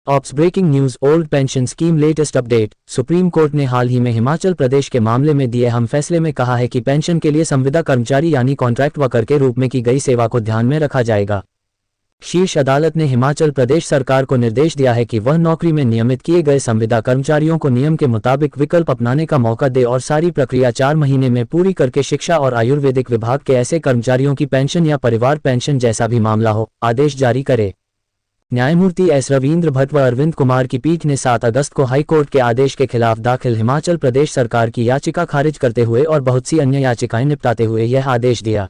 Ops breaking news old pension scheme latest update. Supreme court ने हाल ही में हिमाचल प्रदेश के मामले में दिए अहम फैसले में कहा है कि पेंशन के लिए संविदा कर्मचारी यानी कॉन्ट्रैक्ट वर्कर के रूप में की गई सेवा को ध्यान में रखा जाएगा। शीर्ष अदालत ने हिमाचल प्रदेश सरकार को निर्देश दिया है कि वह नौकरी में नियमित किए गए संविदा कर्मचारियों को नियम के मुताबिक विकल्प अपनाने का मौका दे और सारी प्रक्रिया 4 महीने में पूरी करके शिक्षा और आयुर्वेदिक विभाग के ऐसे कर्मचारियों की पेंशन या परिवार पेंशन जैसा भी मामला हो, आदेश जारी करे। न्यायमूर्ति एस रविंद्र भट्ट व अरविंद कुमार की पीठ ने 7 अगस्त को हाईकोर्ट के आदेश के खिलाफ दाखिल हिमाचल प्रदेश सरकार की याचिका खारिज करते हुए और बहुत सी अन्य याचिकाएं निपटाते हुए यह आदेश दिया।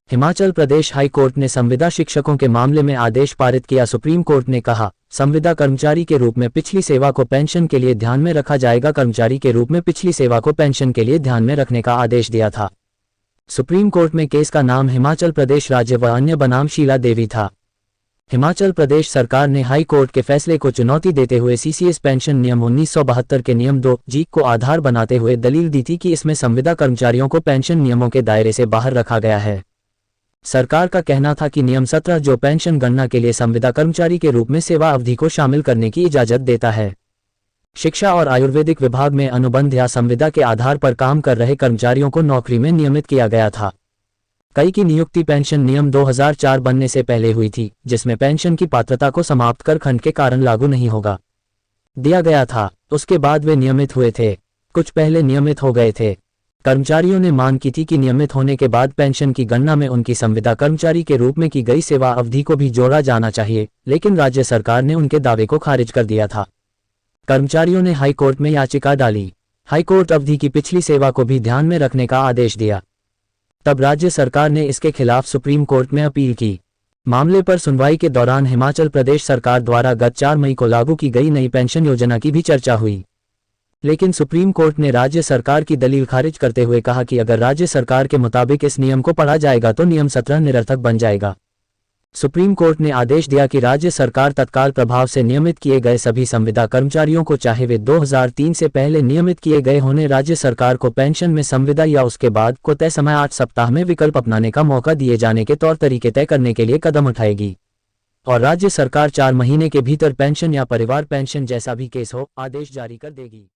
हिमाचल प्रदेश हाई कोर्ट ने संविदा शिक्षकों के मामले में आदेश पारित किया। सुप्रीम कोर्ट ने कहा, संविदा कर्मचारी के रूप में पिछली सेवा को पेंशन के लिए ध्यान में रखा जाएगा। कर्मचारी के रूप में पिछली सेवा को पेंशन के लिए ध्यान में रखने का आदेश दिया था। सुप्रीम कोर्ट में केस का नाम हिमाचल प्रदेश राज्य व अन्य बनाम शीला देवी था। हिमाचल प्रदेश सरकार ने हाई कोर्ट के फैसले को चुनौती देते हुए सीसीएस पेंशन नियम 1972 के नियम 2G को आधार बनाते हुए दलील दी थी कि इसमें संविदा कर्मचारियों को पेंशन नियमों के दायरे से बाहर रखा गया है। सरकार का कहना था कि नियम 17 जो पेंशन गणना के लिए संविदा कर्मचारी के रूप में सेवा अवधि को शामिल करने की इजाजत देता है। शिक्षा और आयुर्वेदिक विभाग में अनुबंध या संविदा के आधार पर काम कर रहे कर्मचारियों को नौकरी में नियमित किया गया था। कई की नियुक्ति पेंशन नियम 2004 बनने से पहले हुई थी, जिसमें पेंशन की पात्रता को समाप्त कर खंड के कारण लागू नहीं होगा दिया गया था। उसके बाद वे नियमित हुए थे, कुछ पहले नियमित हो गए थे। कर्मचारियों ने मांग की थी कि नियमित होने के बाद पेंशन की गणना में उनकी संविदा कर्मचारी के रूप में की गई सेवा अवधि को भी जोड़ा जाना चाहिए, लेकिन राज्य सरकार ने उनके दावे को खारिज कर दिया था। कर्मचारियों ने हाईकोर्ट में याचिका डाली। हाईकोर्ट अवधि की पिछली सेवा को भी ध्यान में रखने का आदेश दिया। तब राज्य सरकार ने इसके खिलाफ सुप्रीम कोर्ट में अपील की। मामले पर सुनवाई के दौरान हिमाचल प्रदेश सरकार द्वारा गत 4 मई को लागू की गई नई पेंशन योजना की भी चर्चा हुई, लेकिन सुप्रीम कोर्ट ने राज्य सरकार की दलील खारिज करते हुए कहा कि अगर राज्य सरकार के मुताबिक इस नियम को पढ़ा जाएगा तो नियम 17 निरर्थक बन जाएगा। सुप्रीम कोर्ट ने आदेश दिया कि राज्य सरकार तत्काल प्रभाव से नियमित किए गए सभी संविदा कर्मचारियों को, चाहे वे 2003 से पहले नियमित किए गए होने, राज्य सरकार को पेंशन में संविदा या उसके बाद को तय समय 8 सप्ताह में विकल्प अपनाने का मौका दिए जाने के तौर तरीके तय करने के लिए कदम उठाएगी और राज्य सरकार 4 महीने के भीतर पेंशन या परिवार पेंशन जैसा भी केस हो, आदेश जारी कर देगी।